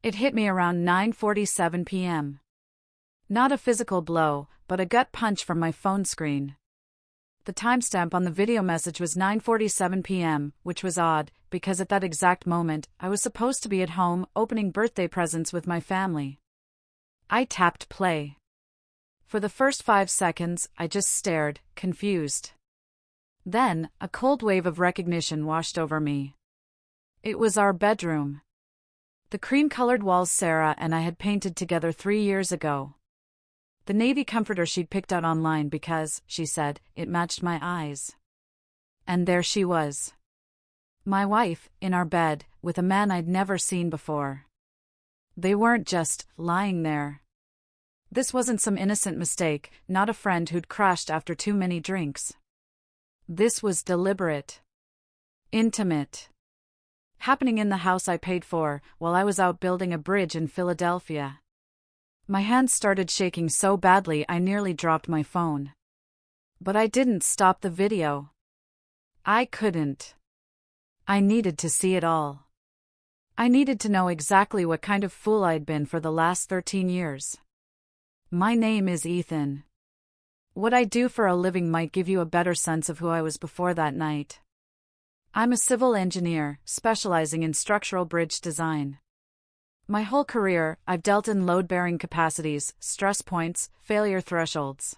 It hit me around 9:47 p.m. Not a physical blow, but a gut punch from my phone screen. The timestamp on the video message was 9:47 p.m., which was odd, because at that exact moment, I was supposed to be at home, opening birthday presents with my family. I tapped play. For the first 5 seconds, I just stared, confused. Then, a cold wave of recognition washed over me. It was our bedroom. The cream-colored walls Sarah and I had painted together 3 years ago. The navy comforter she'd picked out online because, she said, it matched my eyes. And there she was. My wife, in our bed, with a man I'd never seen before. They weren't just lying there. This wasn't some innocent mistake, not a friend who'd crashed after too many drinks. This was deliberate. Intimate. Happening in the house I paid for, while I was out building a bridge in Philadelphia. My hands started shaking so badly I nearly dropped my phone. But I didn't stop the video. I couldn't. I needed to see it all. I needed to know exactly what kind of fool I'd been for the last 13 years. My name is Ethan. What I do for a living might give you a better sense of who I was before that night. I'm a civil engineer, specializing in structural bridge design. My whole career, I've dealt in load-bearing capacities, stress points, failure thresholds.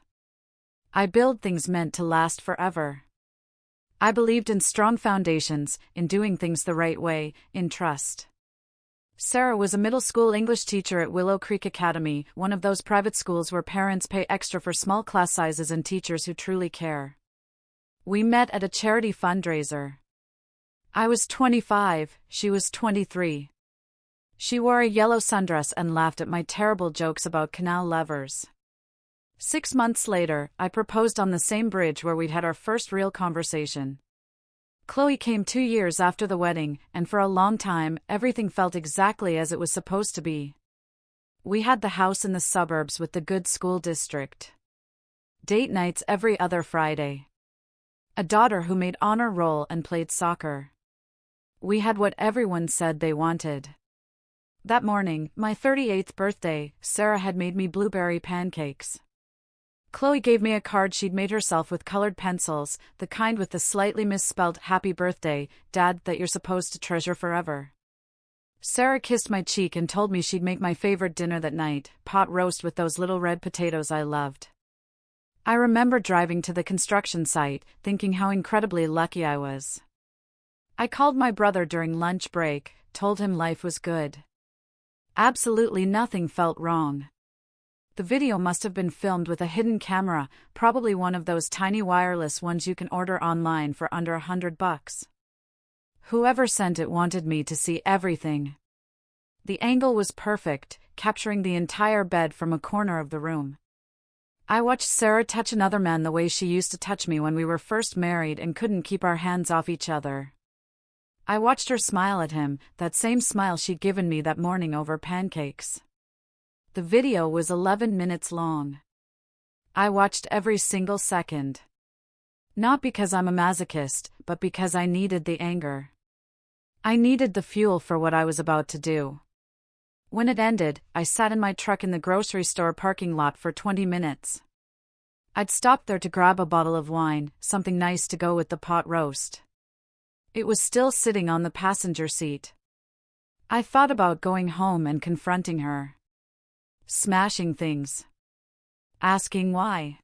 I build things meant to last forever. I believed in strong foundations, in doing things the right way, in trust. Sarah was a middle school English teacher at Willow Creek Academy, one of those private schools where parents pay extra for small class sizes and teachers who truly care. We met at a charity fundraiser. I was 25, she was 23. She wore a yellow sundress and laughed at my terrible jokes about canal levers. 6 months later, I proposed on the same bridge where we'd had our first real conversation. Chloe came 2 years after the wedding, and for a long time, everything felt exactly as it was supposed to be. We had the house in the suburbs with the good school district. Date nights every other Friday. A daughter who made honor roll and played soccer. We had what everyone said they wanted. That morning, my 38th birthday, Sarah had made me blueberry pancakes. Chloe gave me a card she'd made herself with colored pencils, the kind with the slightly misspelled "Happy Birthday, Dad" that you're supposed to treasure forever. Sarah kissed my cheek and told me she'd make my favorite dinner that night, pot roast with those little red potatoes I loved. I remember driving to the construction site, thinking how incredibly lucky I was. I called my brother during lunch break, told him life was good. Absolutely nothing felt wrong. The video must have been filmed with a hidden camera, probably one of those tiny wireless ones you can order online for under $100. Whoever sent it wanted me to see everything. The angle was perfect, capturing the entire bed from a corner of the room. I watched Sarah touch another man the way she used to touch me when we were first married and couldn't keep our hands off each other. I watched her smile at him, that same smile she'd given me that morning over pancakes. The video was 11 minutes long. I watched every single second. Not because I'm a masochist, but because I needed the anger. I needed the fuel for what I was about to do. When it ended, I sat in my truck in the grocery store parking lot for 20 minutes. I'd stopped there to grab a bottle of wine, something nice to go with the pot roast. It was still sitting on the passenger seat. I thought about going home and confronting her. Smashing things. Asking why.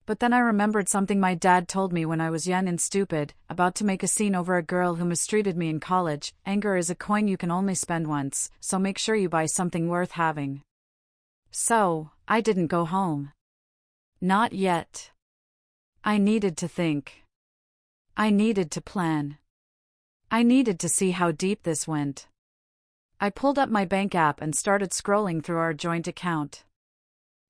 But then I remembered something my dad told me when I was young and stupid, about to make a scene over a girl who mistreated me in college. Anger is a coin you can only spend once, so make sure you buy something worth having. So, I didn't go home. Not yet. I needed to think. I needed to plan. I needed to see how deep this went. I pulled up my bank app and started scrolling through our joint account.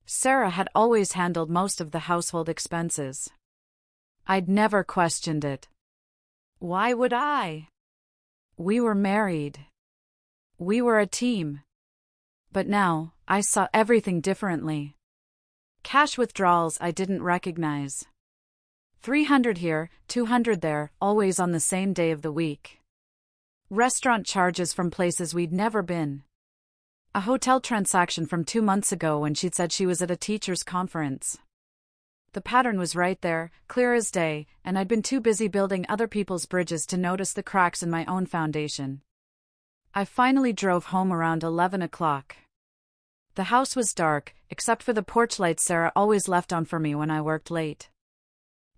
Sarah had always handled most of the household expenses. I'd never questioned it. Why would I? We were married. We were a team. But now, I saw everything differently. Cash withdrawals I didn't recognize. 300 here, 200 there, always on the same day of the week. Restaurant charges from places we'd never been. A hotel transaction from 2 months ago when she'd said she was at a teacher's conference. The pattern was right there, clear as day, and I'd been too busy building other people's bridges to notice the cracks in my own foundation. I finally drove home around 11 o'clock. The house was dark, except for the porch light Sarah always left on for me when I worked late.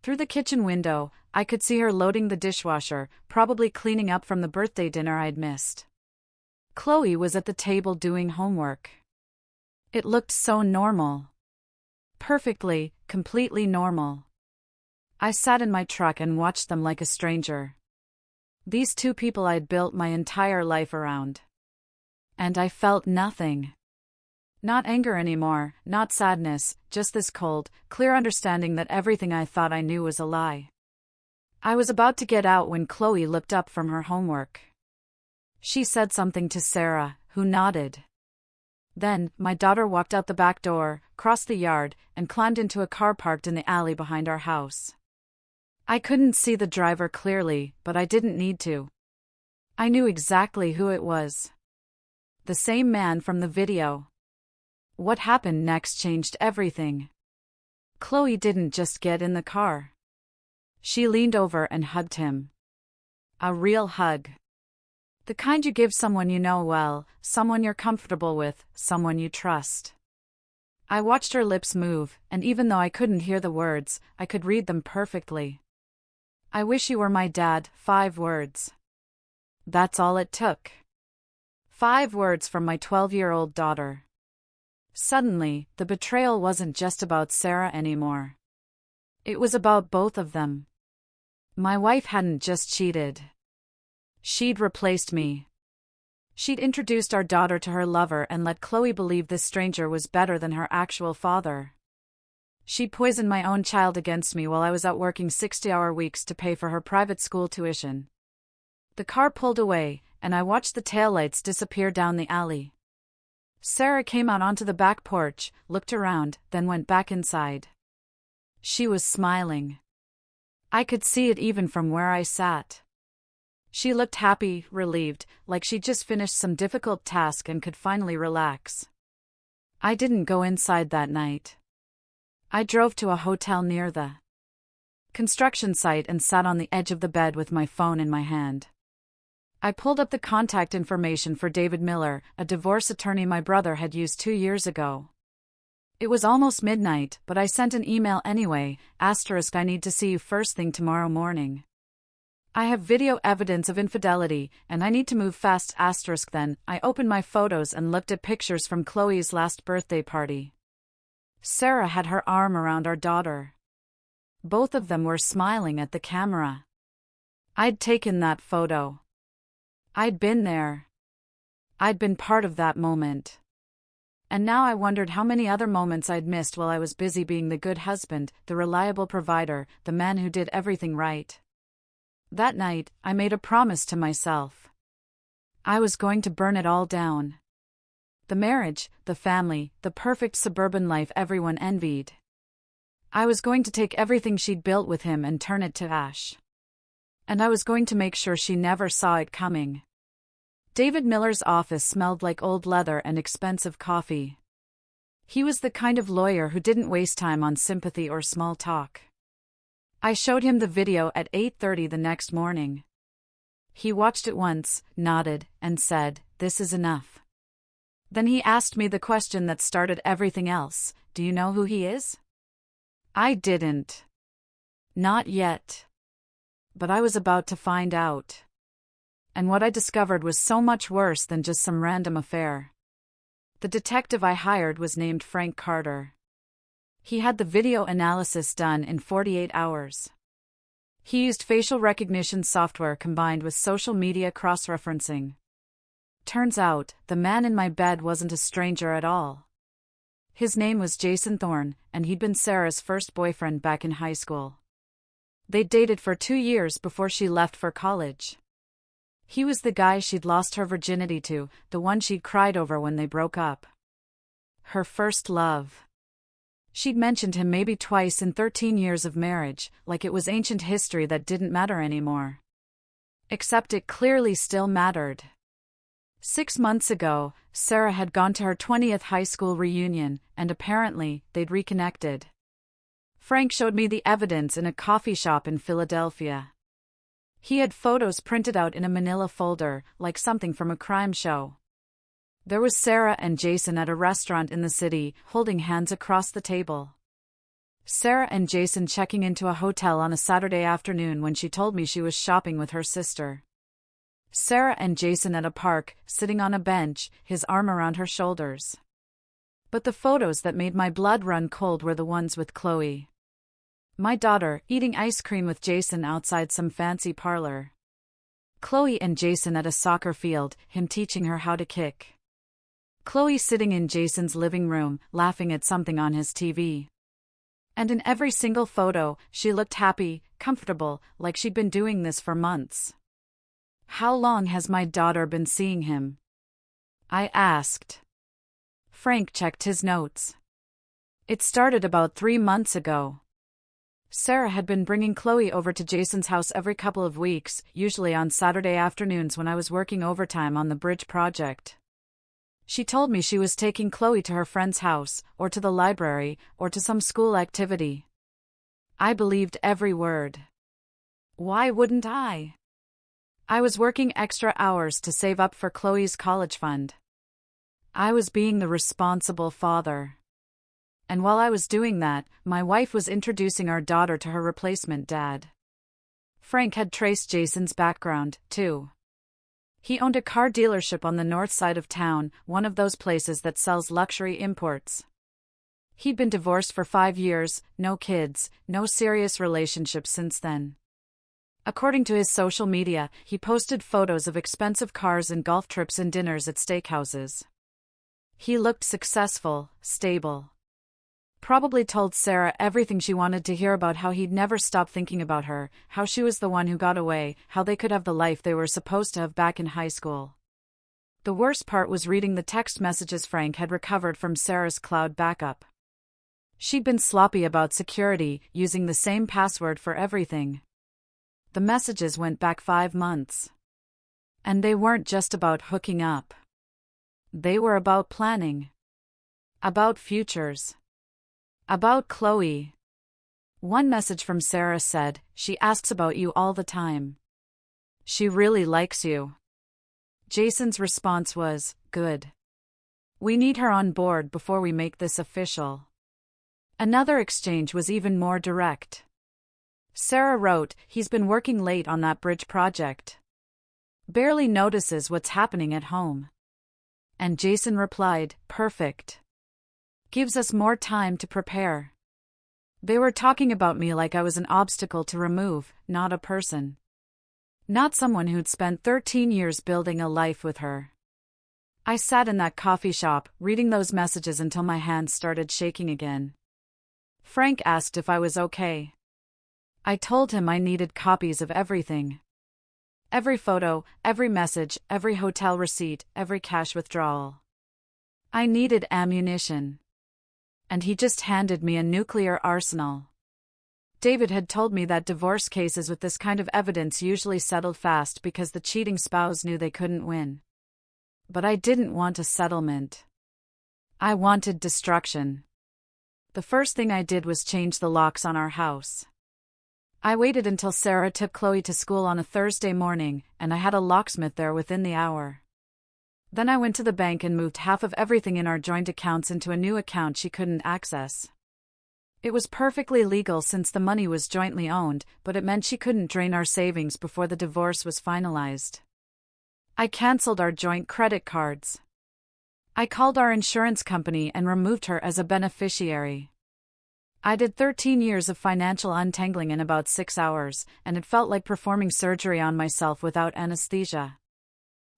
Through the kitchen window, I could see her loading the dishwasher, probably cleaning up from the birthday dinner I'd missed. Chloe was at the table doing homework. It looked so normal. Perfectly, completely normal. I sat in my truck and watched them like a stranger. These two people I'd built my entire life around. And I felt nothing. Not anger anymore, not sadness, just this cold, clear understanding that everything I thought I knew was a lie. I was about to get out when Chloe looked up from her homework. She said something to Sarah, who nodded. Then, my daughter walked out the back door, crossed the yard, and climbed into a car parked in the alley behind our house. I couldn't see the driver clearly, but I didn't need to. I knew exactly who it was. The same man from the video. What happened next changed everything. Chloe didn't just get in the car. She leaned over and hugged him. A real hug. The kind you give someone you know well, someone you're comfortable with, someone you trust. I watched her lips move, and even though I couldn't hear the words, I could read them perfectly. I wish you were my dad, 5 words. That's all it took. 5 words from my 12-year-old daughter. Suddenly, the betrayal wasn't just about Sarah anymore. It was about both of them. My wife hadn't just cheated. She'd replaced me. She'd introduced our daughter to her lover and let Chloe believe this stranger was better than her actual father. She'd poisoned my own child against me while I was out working 60-hour weeks to pay for her private school tuition. The car pulled away, and I watched the taillights disappear down the alley. Sarah came out onto the back porch, looked around, then went back inside. She was smiling. I could see it even from where I sat. She looked happy, relieved, like she'd just finished some difficult task and could finally relax. I didn't go inside that night. I drove to a hotel near the construction site and sat on the edge of the bed with my phone in my hand. I pulled up the contact information for David Miller, a divorce attorney my brother had used 2 years ago. It was almost midnight, but I sent an email anyway, *, I need to see you first thing tomorrow morning. I have video evidence of infidelity, and I need to move fast *. Then, I opened my photos and looked at pictures from Chloe's last birthday party. Sarah had her arm around our daughter. Both of them were smiling at the camera. I'd taken that photo. I'd been there. I'd been part of that moment. And now I wondered how many other moments I'd missed while I was busy being the good husband, the reliable provider, the man who did everything right. That night, I made a promise to myself. I was going to burn it all down. The marriage, the family, the perfect suburban life everyone envied. I was going to take everything she'd built with him and turn it to ash. And I was going to make sure she never saw it coming. David Miller's office smelled like old leather and expensive coffee. He was the kind of lawyer who didn't waste time on sympathy or small talk. I showed him the video at 8:30 the next morning. He watched it once, nodded, and said, "This is enough." Then he asked me the question that started everything else, "Do you know who he is?" I didn't. Not yet. But I was about to find out. And what I discovered was so much worse than just some random affair. The detective I hired was named Frank Carter. He had the video analysis done in 48 hours. He used facial recognition software combined with social media cross-referencing. Turns out, the man in my bed wasn't a stranger at all. His name was Jason Thorne, and he'd been Sarah's first boyfriend back in high school. They'd dated for 2 years before she left for college. He was the guy she'd lost her virginity to, the one she'd cried over when they broke up. Her first love. She'd mentioned him maybe twice in 13 years of marriage, like it was ancient history that didn't matter anymore. Except it clearly still mattered. 6 months ago, Sarah had gone to her 20th high school reunion, and apparently, they'd reconnected. Frank showed me the evidence in a coffee shop in Philadelphia. He had photos printed out in a manila folder, like something from a crime show. There was Sarah and Jason at a restaurant in the city, holding hands across the table. Sarah and Jason checking into a hotel on a Saturday afternoon when she told me she was shopping with her sister. Sarah and Jason at a park, sitting on a bench, his arm around her shoulders. But the photos that made my blood run cold were the ones with Chloe. My daughter, eating ice cream with Jason outside some fancy parlor. Chloe and Jason at a soccer field, him teaching her how to kick. Chloe sitting in Jason's living room, laughing at something on his TV. And in every single photo, she looked happy, comfortable, like she'd been doing this for months. How long has my daughter been seeing him? I asked. Frank checked his notes. It started about 3 months ago. Sarah had been bringing Chloe over to Jason's house every couple of weeks, usually on Saturday afternoons when I was working overtime on the bridge project. She told me she was taking Chloe to her friend's house, or to the library, or to some school activity. I believed every word. Why wouldn't I? I was working extra hours to save up for Chloe's college fund. I was being the responsible father. And while I was doing that, my wife was introducing our daughter to her replacement dad. Frank had traced Jason's background, too. He owned a car dealership on the north side of town, one of those places that sells luxury imports. He'd been divorced for 5 years, no kids, no serious relationships since then. According to his social media, he posted photos of expensive cars and golf trips and dinners at steakhouses. He looked successful, stable. Probably told Sarah everything she wanted to hear about how he'd never stop thinking about her, how she was the one who got away, how they could have the life they were supposed to have back in high school. The worst part was reading the text messages Frank had recovered from Sarah's cloud backup. She'd been sloppy about security, using the same password for everything. The messages went back 5 months. And they weren't just about hooking up. They were about planning. About futures. About Chloe. One message from Sarah said, "She asks about you all the time. She really likes you." Jason's response was, "Good. We need her on board before we make this official." Another exchange was even more direct. Sarah wrote, "He's been working late on that bridge project. Barely notices what's happening at home." And Jason replied, "Perfect. Gives us more time to prepare." They were talking about me like I was an obstacle to remove, not a person. Not someone who'd spent 13 years building a life with her. I sat in that coffee shop, reading those messages until my hands started shaking again. Frank asked if I was okay. I told him I needed copies of everything. Every photo, every message, every hotel receipt, every cash withdrawal. I needed ammunition. And he just handed me a nuclear arsenal. David had told me that divorce cases with this kind of evidence usually settled fast because the cheating spouse knew they couldn't win. But I didn't want a settlement. I wanted destruction. The first thing I did was change the locks on our house. I waited until Sarah took Chloe to school on a Thursday morning, and I had a locksmith there within the hour. Then I went to the bank and moved half of everything in our joint accounts into a new account she couldn't access. It was perfectly legal since the money was jointly owned, but it meant she couldn't drain our savings before the divorce was finalized. I canceled our joint credit cards. I called our insurance company and removed her as a beneficiary. I did 13 years of financial untangling in about 6 hours, and it felt like performing surgery on myself without anesthesia.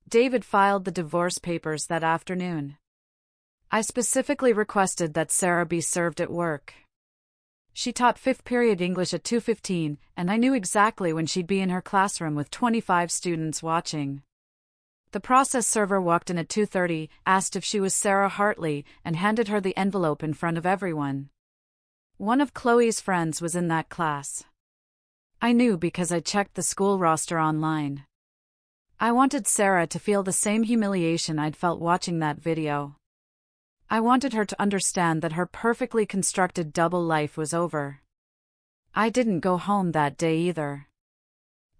David filed the divorce papers that afternoon. I specifically requested that Sarah be served at work. She taught 5th period English at 2:15, and I knew exactly when she'd be in her classroom with 25 students watching. The process server walked in at 2:30, asked if she was Sarah Hartley, and handed her the envelope in front of everyone. One of Chloe's friends was in that class. I knew because I checked the school roster online. I wanted Sarah to feel the same humiliation I'd felt watching that video. I wanted her to understand that her perfectly constructed double life was over. I didn't go home that day either.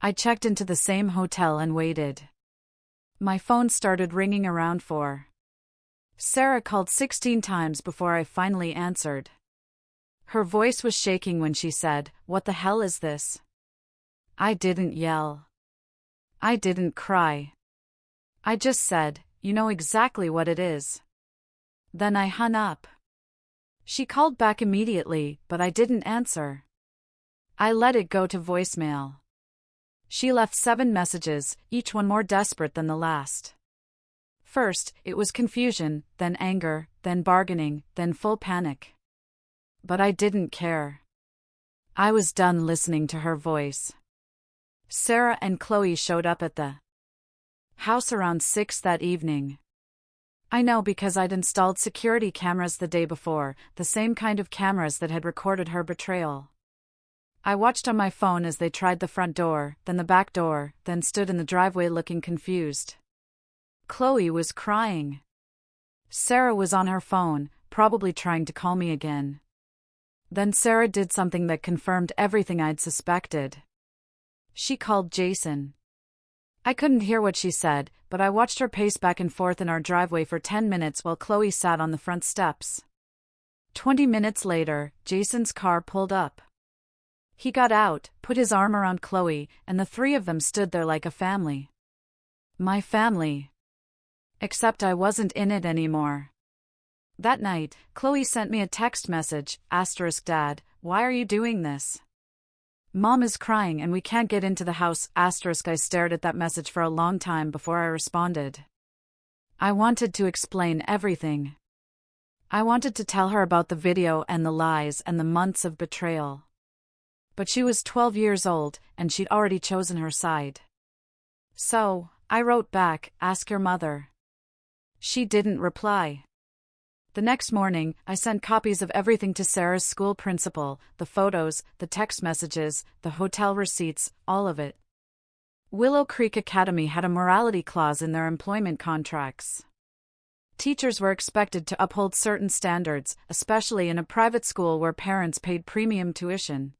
I checked into the same hotel and waited. My phone started ringing around 4. Sarah called 16 times before I finally answered. Her voice was shaking when she said, "What the hell is this?" I didn't yell. I didn't cry. I just said, "You know exactly what it is." Then I hung up. She called back immediately, but I didn't answer. I let it go to voicemail. She left 7 messages, each one more desperate than the last. First, it was confusion, then anger, then bargaining, then full panic. But I didn't care. I was done listening to her voice. Sarah and Chloe showed up at the house around 6 that evening. I know because I'd installed security cameras the day before, the same kind of cameras that had recorded her betrayal. I watched on my phone as they tried the front door, then the back door, then stood in the driveway looking confused. Chloe was crying. Sarah was on her phone, probably trying to call me again. Then Sarah did something that confirmed everything I'd suspected. She called Jason. I couldn't hear what she said, but I watched her pace back and forth in our driveway for 10 minutes while Chloe sat on the front steps. 20 minutes later, Jason's car pulled up. He got out, put his arm around Chloe, and the 3 of them stood there like a family. My family. Except I wasn't in it anymore. That night, Chloe sent me a text message, *Dad, why are you doing this? Mom is crying and we can't get into the house, *. I stared at that message for a long time before I responded. I wanted to explain everything. I wanted to tell her about the video and the lies and the months of betrayal. But she was 12 years old, and she'd already chosen her side. So, I wrote back, "Ask your mother." She didn't reply. The next morning, I sent copies of everything to Sarah's school principal, the photos, the text messages, the hotel receipts, all of it. Willow Creek Academy had a morality clause in their employment contracts. Teachers were expected to uphold certain standards, especially in a private school where parents paid premium tuition.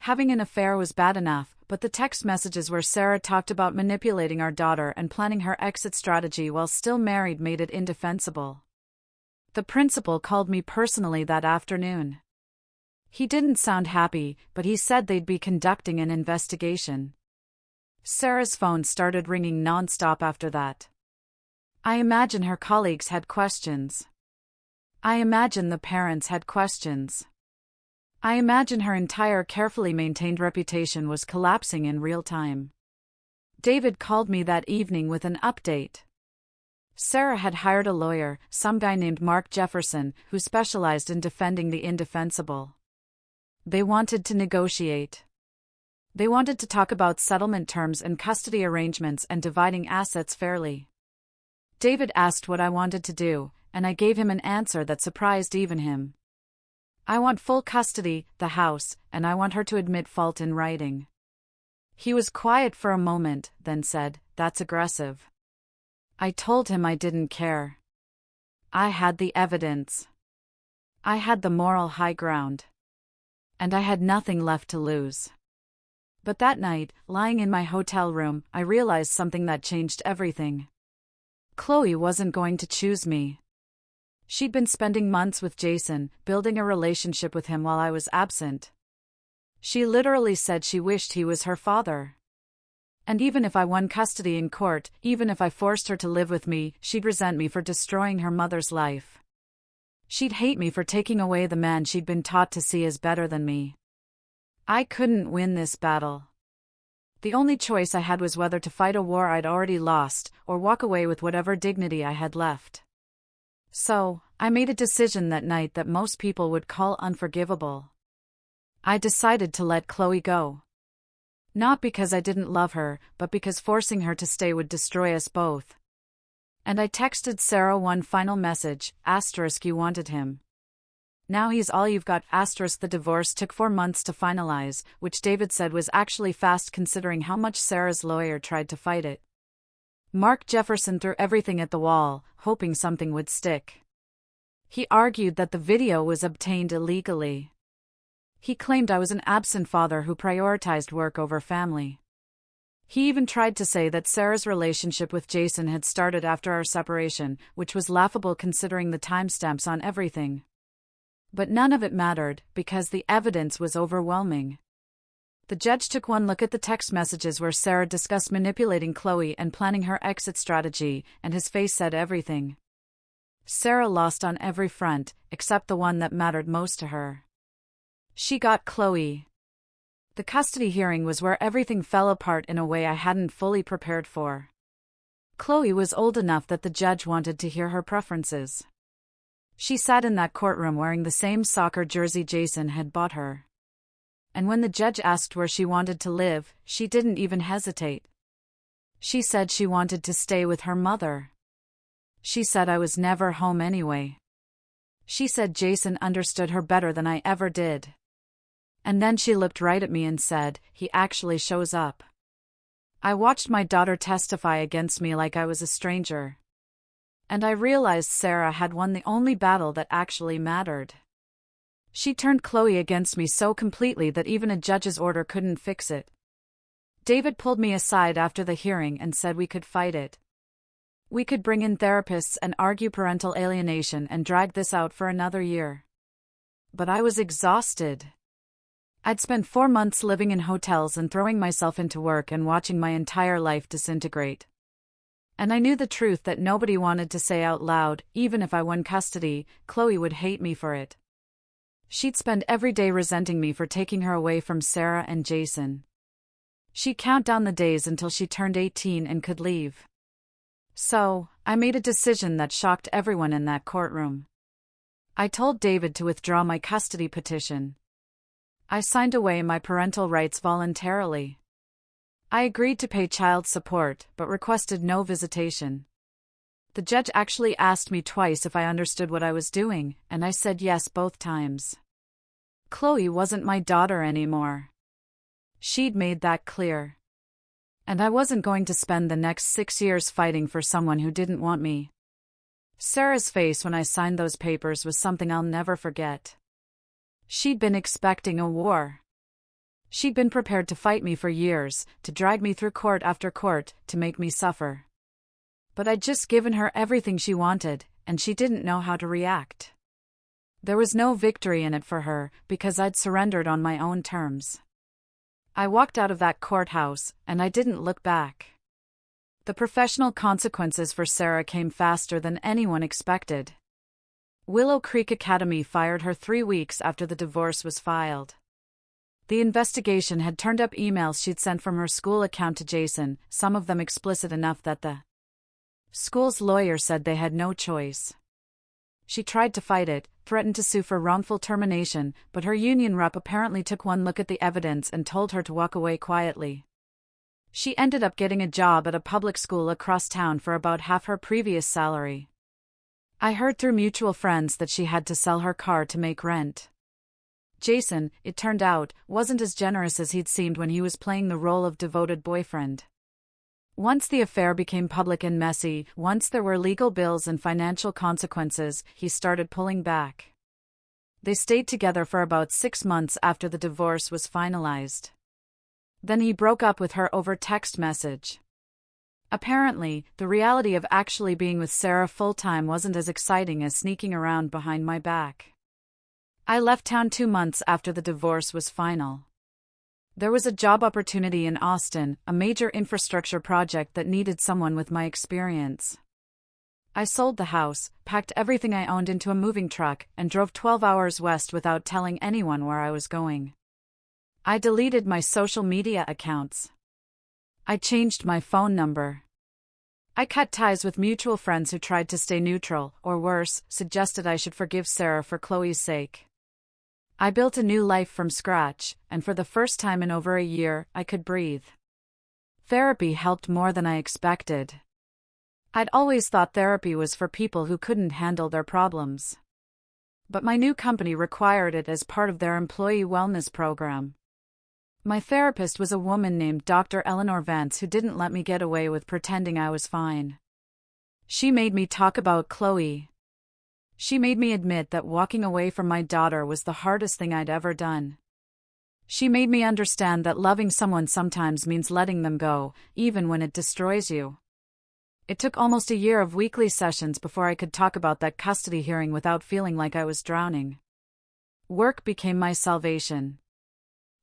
Having an affair was bad enough, but the text messages where Sarah talked about manipulating our daughter and planning her exit strategy while still married made it indefensible. The principal called me personally that afternoon. He didn't sound happy, but he said they'd be conducting an investigation. Sarah's phone started ringing non-stop after that. I imagine her colleagues had questions. I imagine the parents had questions. I imagine her entire carefully maintained reputation was collapsing in real time. David called me that evening with an update. Sarah had hired a lawyer, some guy named Mark Jefferson, who specialized in defending the indefensible. They wanted to negotiate. They wanted to talk about settlement terms and custody arrangements and dividing assets fairly. David asked what I wanted to do, and I gave him an answer that surprised even him. I want full custody, the house, and I want her to admit fault in writing. He was quiet for a moment, then said, "That's aggressive." I told him I didn't care. I had the evidence. I had the moral high ground. And I had nothing left to lose. But that night, lying in my hotel room, I realized something that changed everything. Chloe wasn't going to choose me. She'd been spending months with Jason, building a relationship with him while I was absent. She literally said she wished he was her father. And even if I won custody in court, even if I forced her to live with me, she'd resent me for destroying her mother's life. She'd hate me for taking away the man she'd been taught to see as better than me. I couldn't win this battle. The only choice I had was whether to fight a war I'd already lost, or walk away with whatever dignity I had left. So, I made a decision that night that most people would call unforgivable. I decided to let Chloe go. Not because I didn't love her, but because forcing her to stay would destroy us both. And I texted Sarah one final message, * you wanted him. Now he's all you've got. * The divorce took 4 months to finalize, which David said was actually fast considering how much Sarah's lawyer tried to fight it. Mark Jefferson threw everything at the wall, hoping something would stick. He argued that the video was obtained illegally. He claimed I was an absent father who prioritized work over family. He even tried to say that Sarah's relationship with Jason had started after our separation, which was laughable considering the timestamps on everything. But none of it mattered, because the evidence was overwhelming. The judge took one look at the text messages where Sarah discussed manipulating Chloe and planning her exit strategy, and his face said everything. Sarah lost on every front, except the one that mattered most to her. She got Chloe. The custody hearing was where everything fell apart in a way I hadn't fully prepared for. Chloe was old enough that the judge wanted to hear her preferences. She sat in that courtroom wearing the same soccer jersey Jason had bought her. And when the judge asked where she wanted to live, she didn't even hesitate. She said she wanted to stay with her mother. She said I was never home anyway. She said Jason understood her better than I ever did. And then she looked right at me and said, "He actually shows up." I watched my daughter testify against me like I was a stranger. And I realized Sarah had won the only battle that actually mattered. She turned Chloe against me so completely that even a judge's order couldn't fix it. David pulled me aside after the hearing and said we could fight it. We could bring in therapists and argue parental alienation and drag this out for another year. But I was exhausted. I'd spent 4 months living in hotels and throwing myself into work and watching my entire life disintegrate. And I knew the truth that nobody wanted to say out loud. Even if I won custody, Chloe would hate me for it. She'd spend every day resenting me for taking her away from Sarah and Jason. She'd count down the days until she turned 18 and could leave. So, I made a decision that shocked everyone in that courtroom. I told David to withdraw my custody petition. I signed away my parental rights voluntarily. I agreed to pay child support, but requested no visitation. The judge actually asked me twice if I understood what I was doing, and I said yes both times. Chloe wasn't my daughter anymore. She'd made that clear. And I wasn't going to spend the next 6 years fighting for someone who didn't want me. Sarah's face when I signed those papers was something I'll never forget. She'd been expecting a war. She'd been prepared to fight me for years, to drag me through court after court, to make me suffer. But I'd just given her everything she wanted, and she didn't know how to react. There was no victory in it for her, because I'd surrendered on my own terms. I walked out of that courthouse, and I didn't look back. The professional consequences for Sarah came faster than anyone expected. Willow Creek Academy fired her 3 weeks after the divorce was filed. The investigation had turned up emails she'd sent from her school account to Jason, some of them explicit enough that the school's lawyer said they had no choice. She tried to fight it, threatened to sue for wrongful termination, but her union rep apparently took one look at the evidence and told her to walk away quietly. She ended up getting a job at a public school across town for about half her previous salary. I heard through mutual friends that she had to sell her car to make rent. Jason, it turned out, wasn't as generous as he'd seemed when he was playing the role of devoted boyfriend. Once the affair became public and messy, once there were legal bills and financial consequences, he started pulling back. They stayed together for about 6 months after the divorce was finalized. Then he broke up with her over text message. Apparently, the reality of actually being with Sarah full-time wasn't as exciting as sneaking around behind my back. I left town 2 months after the divorce was final. There was a job opportunity in Austin, a major infrastructure project that needed someone with my experience. I sold the house, packed everything I owned into a moving truck, and drove 12 hours west without telling anyone where I was going. I deleted my social media accounts. I changed my phone number. I cut ties with mutual friends who tried to stay neutral, or worse, suggested I should forgive Sarah for Chloe's sake. I built a new life from scratch, and for the first time in over a year, I could breathe. Therapy helped more than I expected. I'd always thought therapy was for people who couldn't handle their problems. But my new company required it as part of their employee wellness program. My therapist was a woman named Dr. Eleanor Vance who didn't let me get away with pretending I was fine. She made me talk about Chloe. She made me admit that walking away from my daughter was the hardest thing I'd ever done. She made me understand that loving someone sometimes means letting them go, even when it destroys you. It took almost a year of weekly sessions before I could talk about that custody hearing without feeling like I was drowning. Work became my salvation.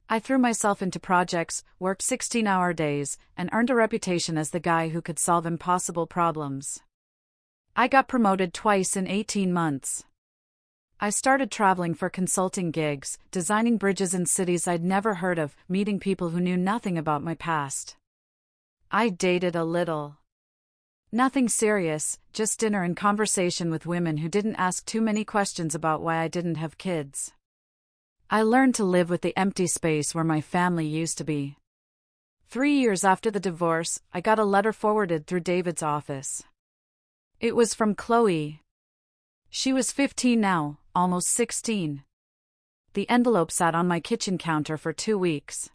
I threw myself into projects, worked 16-hour days, and earned a reputation as the guy who could solve impossible problems. I got promoted twice in 18 months. I started traveling for consulting gigs, designing bridges in cities I'd never heard of, meeting people who knew nothing about my past. I dated a little. Nothing serious, just dinner and conversation with women who didn't ask too many questions about why I didn't have kids. I learned to live with the empty space where my family used to be. 3 years after the divorce, I got a letter forwarded through David's office. It was from Chloe. She was 15 now, almost 16. The envelope sat on my kitchen counter for 2 weeks.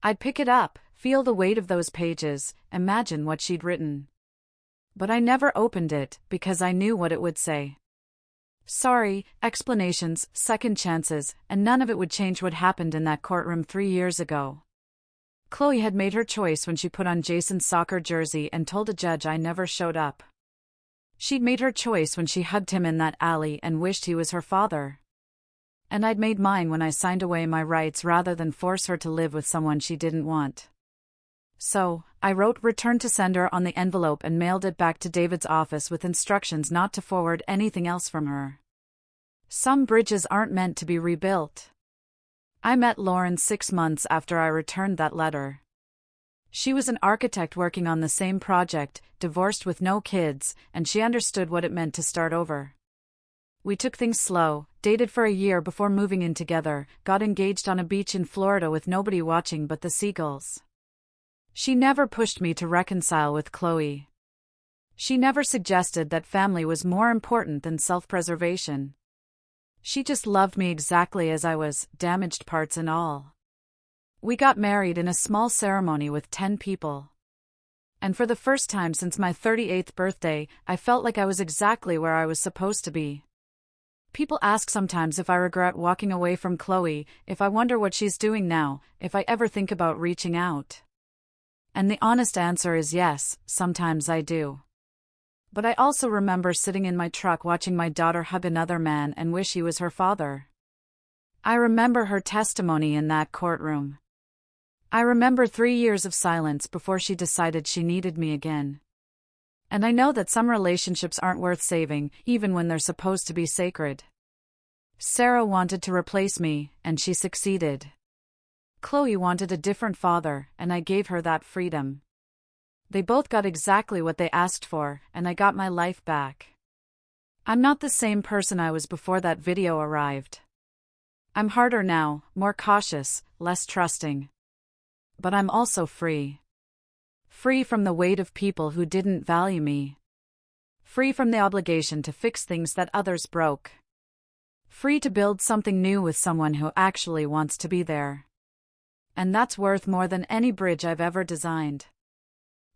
I'd pick it up, feel the weight of those pages, imagine what she'd written. But I never opened it, because I knew what it would say. Sorry, explanations, second chances, and none of it would change what happened in that courtroom 3 years ago. Chloe had made her choice when she put on Jason's soccer jersey and told a judge I never showed up. She'd made her choice when she hugged him in that alley and wished he was her father. And I'd made mine when I signed away my rights rather than force her to live with someone she didn't want. So, I wrote "Return to Sender" on the envelope and mailed it back to David's office with instructions not to forward anything else from her. Some bridges aren't meant to be rebuilt. I met Lauren 6 months after I returned that letter. She was an architect working on the same project, divorced with no kids, and she understood what it meant to start over. We took things slow, dated for a year before moving in together, got engaged on a beach in Florida with nobody watching but the seagulls. She never pushed me to reconcile with Chloe. She never suggested that family was more important than self-preservation. She just loved me exactly as I was, damaged parts and all. We got married in a small ceremony with 10 people. And for the first time since my 38th birthday, I felt like I was exactly where I was supposed to be. People ask sometimes if I regret walking away from Chloe, if I wonder what she's doing now, if I ever think about reaching out. And the honest answer is yes, sometimes I do. But I also remember sitting in my truck watching my daughter hug another man and wish he was her father. I remember her testimony in that courtroom. I remember 3 years of silence before she decided she needed me again. And I know that some relationships aren't worth saving, even when they're supposed to be sacred. Sarah wanted to replace me, and she succeeded. Chloe wanted a different father, and I gave her that freedom. They both got exactly what they asked for, and I got my life back. I'm not the same person I was before that video arrived. I'm harder now, more cautious, less trusting. But I'm also free. Free from the weight of people who didn't value me. Free from the obligation to fix things that others broke. Free to build something new with someone who actually wants to be there. And that's worth more than any bridge I've ever designed.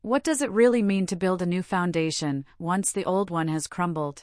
What does it really mean to build a new foundation once the old one has crumbled?